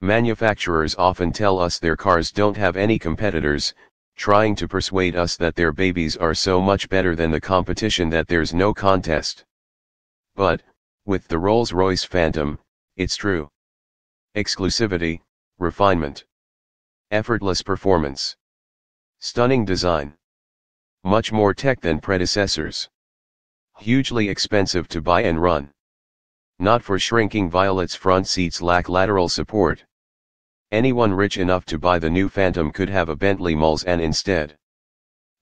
Manufacturers often tell us their cars don't have any competitors, trying to persuade us that their babies are so much better than the competition that there's no contest. But, with the Rolls-Royce Phantom, it's true. Exclusivity, refinement. Effortless performance. Stunning design. Much more tech than predecessors. Hugely expensive to buy and run. Not for shrinking Violet's front seats lack lateral support. Anyone rich enough to buy the new Phantom could have a Bentley Mulsanne instead.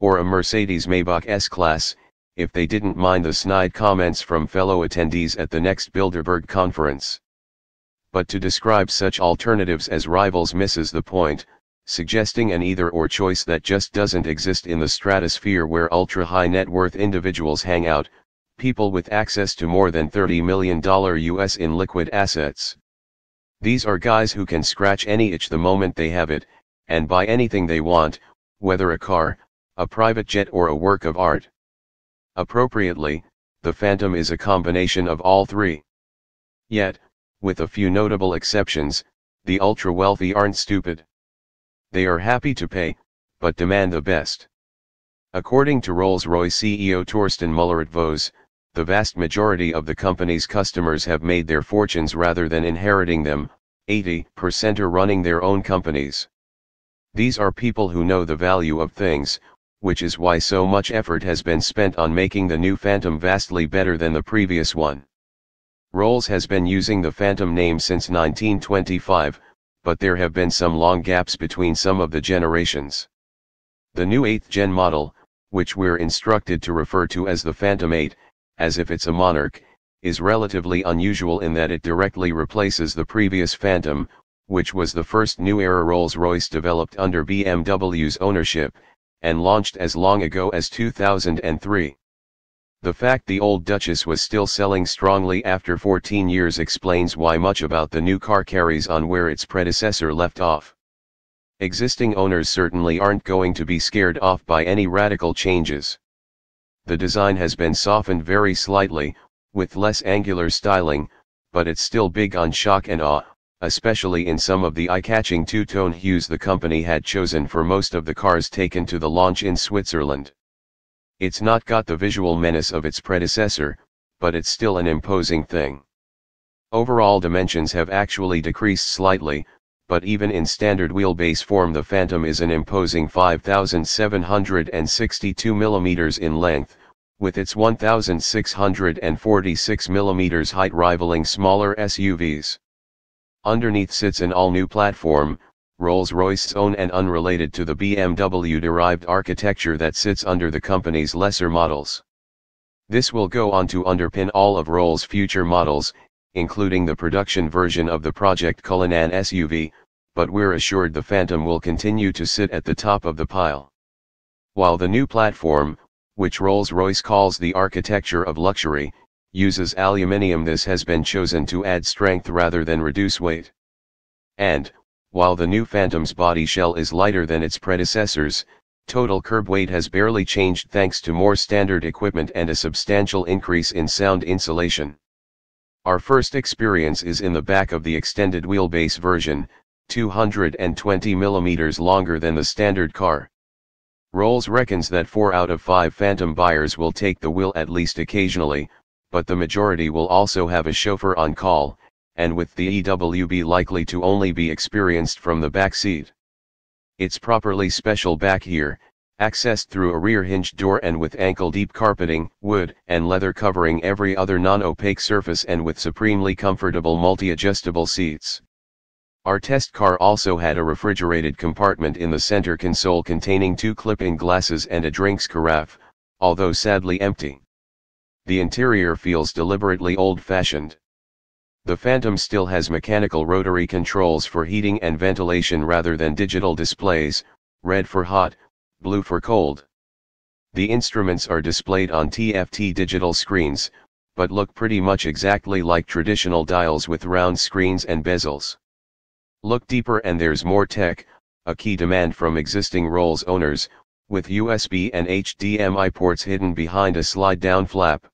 Or a Mercedes-Maybach S-Class, if they didn't mind the snide comments from fellow attendees at the next Bilderberg conference. But to describe such alternatives as rivals misses the point, suggesting an either-or choice that just doesn't exist in the stratosphere where ultra-high net worth individuals hang out, people with access to more than $30 million US in liquid assets. These are guys who can scratch any itch the moment they have it, and buy anything they want, whether a car, a private jet or a work of art. Appropriately, the Phantom is a combination of all three. Yet, with a few notable exceptions, the ultra-wealthy aren't stupid. They are happy to pay, but demand the best. According to Rolls-Royce CEO Torsten Müller at Vos, the vast majority of the company's customers have made their fortunes rather than inheriting them, 80% are running their own companies. These are people who know the value of things, which is why so much effort has been spent on making the new Phantom vastly better than the previous one. Rolls has been using the Phantom name since 1925, but there have been some long gaps between some of the generations. The new 8th gen model, which we're instructed to refer to as the Phantom 8, as if it's a monarch, is relatively unusual in that it directly replaces the previous Phantom, which was the first new-era Rolls-Royce developed under BMW's ownership, and launched as long ago as 2003. The fact the old Duchess was still selling strongly after 14 years explains why much about the new car carries on where its predecessor left off. Existing owners certainly aren't going to be scared off by any radical changes. The design has been softened very slightly, with less angular styling, but it's still big on shock and awe, especially in some of the eye-catching two-tone hues the company had chosen for most of the cars taken to the launch in Switzerland. It's not got the visual menace of its predecessor, but it's still an imposing thing. Overall dimensions have actually decreased slightly, but even in standard wheelbase form the Phantom is an imposing 5,762 mm in length, with its 1,646 mm height rivaling smaller SUVs. Underneath sits an all-new platform, Rolls-Royce's own and unrelated to the BMW-derived architecture that sits under the company's lesser models. This will go on to underpin all of Rolls' future models, including the production version of the Project Cullinan SUV, but we're assured the Phantom will continue to sit at the top of the pile. While the new platform, which Rolls-Royce calls the architecture of luxury, uses aluminium, this has been chosen to add strength rather than reduce weight. And, while the new Phantom's body shell is lighter than its predecessors, total curb weight has barely changed thanks to more standard equipment and a substantial increase in sound insulation. Our first experience is in the back of the extended wheelbase version, 220 mm longer than the standard car. Rolls reckons that 4 out of 5 Phantom buyers will take the wheel at least occasionally, but the majority will also have a chauffeur on call, and with the EWB likely to only be experienced from the back seat. It's properly special back here, accessed through a rear-hinged door and with ankle-deep carpeting, wood and leather covering every other non-opaque surface and with supremely comfortable multi-adjustable seats. Our test car also had a refrigerated compartment in the center console containing 2 clipping glasses and a drinks carafe, although sadly empty. The interior feels deliberately old-fashioned. The Phantom still has mechanical rotary controls for heating and ventilation rather than digital displays, red for hot, blue for cold. The instruments are displayed on TFT digital screens, but look pretty much exactly like traditional dials with round screens and bezels. Look deeper and there's more tech, a key demand from existing Rolls owners, with USB and HDMI ports hidden behind a slide-down flap.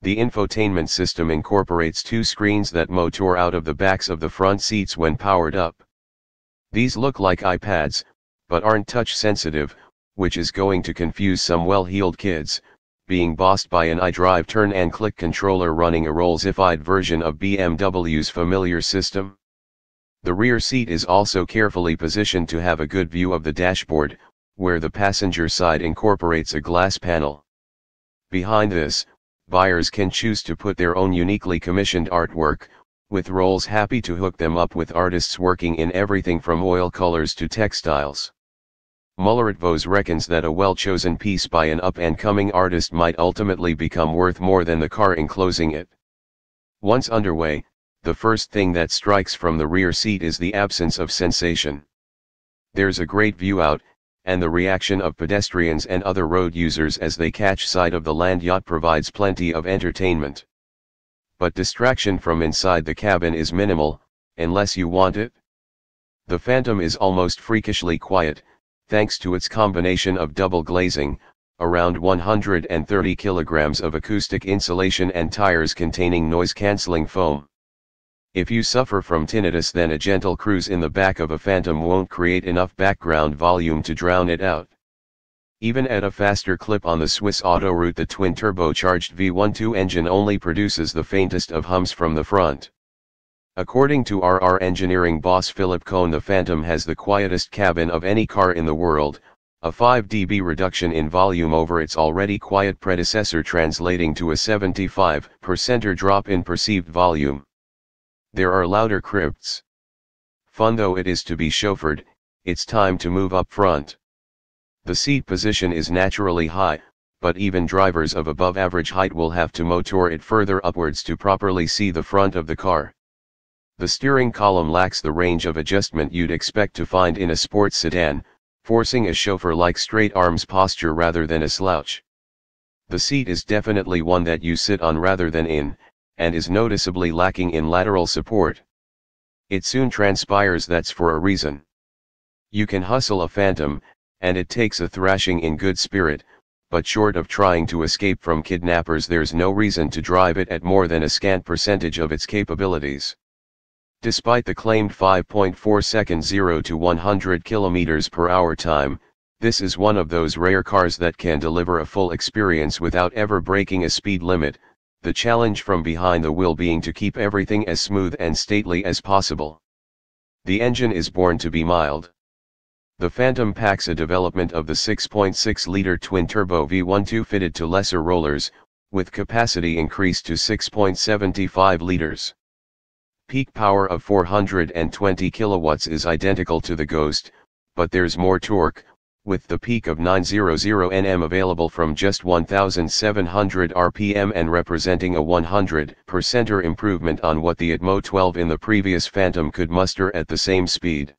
The infotainment system incorporates two screens that motor out of the backs of the front seats when powered up. These look like iPads, but aren't touch sensitive, which is going to confuse some well-heeled kids, being bossed by an iDrive turn and click controller running a Rolls-Royce version of BMW's familiar system. The rear seat is also carefully positioned to have a good view of the dashboard, where the passenger side incorporates a glass panel. Behind this, buyers can choose to put their own uniquely commissioned artwork, with Rolls happy to hook them up with artists working in everything from oil colors to textiles. Muller-Vos reckons that a well-chosen piece by an up-and-coming artist might ultimately become worth more than the car enclosing it. Once underway, the first thing that strikes from the rear seat is the absence of sensation. There's a great view out, and the reaction of pedestrians and other road users as they catch sight of the land yacht provides plenty of entertainment. But distraction from inside the cabin is minimal, unless you want it. The Phantom is almost freakishly quiet, thanks to its combination of double glazing, around 130 kilograms of acoustic insulation and tires containing noise-canceling foam. If you suffer from tinnitus, then a gentle cruise in the back of a Phantom won't create enough background volume to drown it out. Even at a faster clip on the Swiss autoroute, the twin-turbocharged V12 engine only produces the faintest of hums from the front. According to RR engineering boss Philip Cohn, the Phantom has the quietest cabin of any car in the world, a 5 dB reduction in volume over its already quiet predecessor, translating to a 75% drop in perceived volume. There are louder crypts. Fun though it is to be chauffeured, it's time to move up front. The seat position is naturally high, but even drivers of above average height will have to motor it further upwards to properly see the front of the car. The steering column lacks the range of adjustment you'd expect to find in a sports sedan, forcing a chauffeur-like straight arms posture rather than a slouch. The seat is definitely one that you sit on rather than in, and is noticeably lacking in lateral support. It soon transpires that's for a reason. You can hustle a Phantom, and it takes a thrashing in good spirit, but short of trying to escape from kidnappers, there's no reason to drive it at more than a scant percentage of its capabilities. Despite the claimed 5.4 second 0 to 100 km/h time, this is one of those rare cars that can deliver a full experience without ever breaking a speed limit, the challenge from behind the wheel being to keep everything as smooth and stately as possible. The engine is born to be mild. The Phantom packs a development of the 6.6-liter twin-turbo V12 fitted to lesser rollers, with capacity increased to 6.75 liters. Peak power of 420 kilowatts is identical to the Ghost, but there's more torque, with the peak of 900 Nm available from just 1,700 RPM and representing a 100% improvement on what the Atmo 12 in the previous Phantom could muster at the same speed.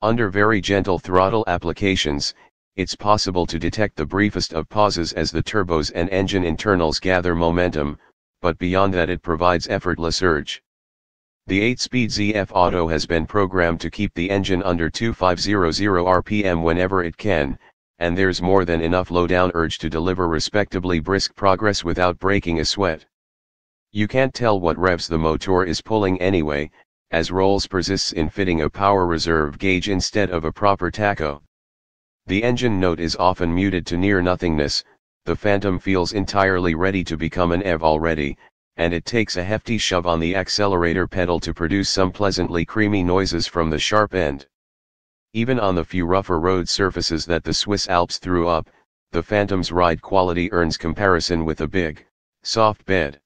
Under very gentle throttle applications, it's possible to detect the briefest of pauses as the turbos and engine internals gather momentum, but beyond that it provides effortless urge. The 8-speed ZF Auto has been programmed to keep the engine under 2500 RPM whenever it can, and there's more than enough low-down urge to deliver respectably brisk progress without breaking a sweat. You can't tell what revs the motor is pulling anyway, as Rolls persists in fitting a power reserve gauge instead of a proper tacho. The engine note is often muted to near nothingness. The Phantom feels entirely ready to become an EV already, and it takes a hefty shove on the accelerator pedal to produce some pleasantly creamy noises from the sharp end. Even on the few rougher road surfaces that the Swiss Alps threw up, the Phantom's ride quality earns comparison with a big, soft bed.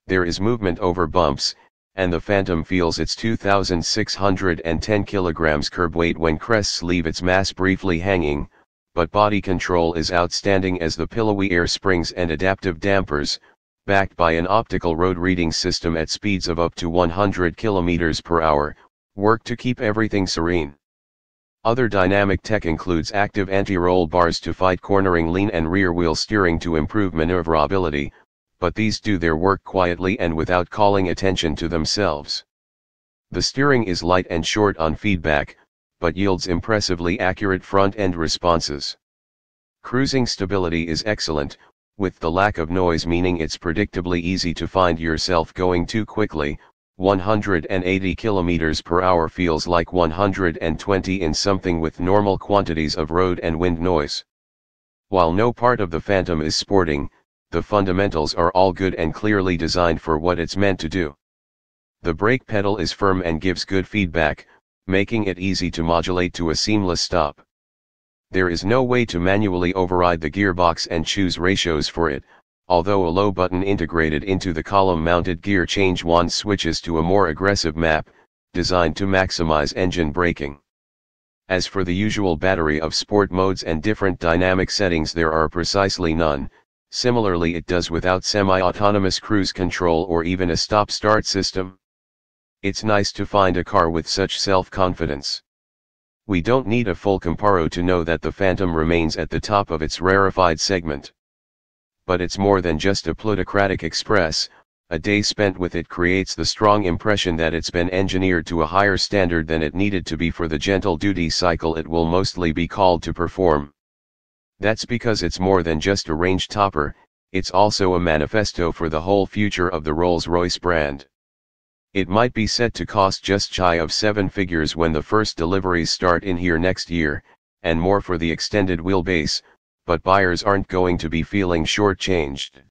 There is movement over bumps, and the Phantom feels its 2,610 kilograms curb weight when crests leave its mass briefly hanging, but body control is outstanding as the pillowy air springs and adaptive dampers, backed by an optical road reading system at speeds of up to 100 km/h, work to keep everything serene. Other dynamic tech includes active anti-roll bars to fight cornering, lean and rear wheel steering to improve maneuverability, but these do their work quietly and without calling attention to themselves. The steering is light and short on feedback, but yields impressively accurate front-end responses. Cruising stability is excellent, with the lack of noise meaning it's predictably easy to find yourself going too quickly. 180 km per hour feels like 120 in something with normal quantities of road and wind noise. While no part of the Phantom is sporting, the fundamentals are all good and clearly designed for what it's meant to do. The brake pedal is firm and gives good feedback, making it easy to modulate to a seamless stop. There is no way to manually override the gearbox and choose ratios for it, although a low button integrated into the column-mounted gear change wand switches to a more aggressive map, designed to maximize engine braking. As for the usual battery of sport modes and different dynamic settings, there are precisely none. Similarly, it does without semi-autonomous cruise control or even a stop-start system. It's nice to find a car with such self-confidence. We don't need a full comparo to know that the Phantom remains at the top of its rarefied segment. But it's more than just a plutocratic express. A day spent with it creates the strong impression that it's been engineered to a higher standard than it needed to be for the gentle duty cycle it will mostly be called to perform. That's because it's more than just a range topper, it's also a manifesto for the whole future of the Rolls-Royce brand. It might be set to cost just shy of 7 figures when the first deliveries start in here next year, and more for the extended wheelbase, but buyers aren't going to be feeling shortchanged.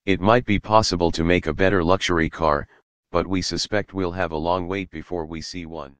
It might be possible to make a better luxury car, but we suspect we'll have a long wait before we see one.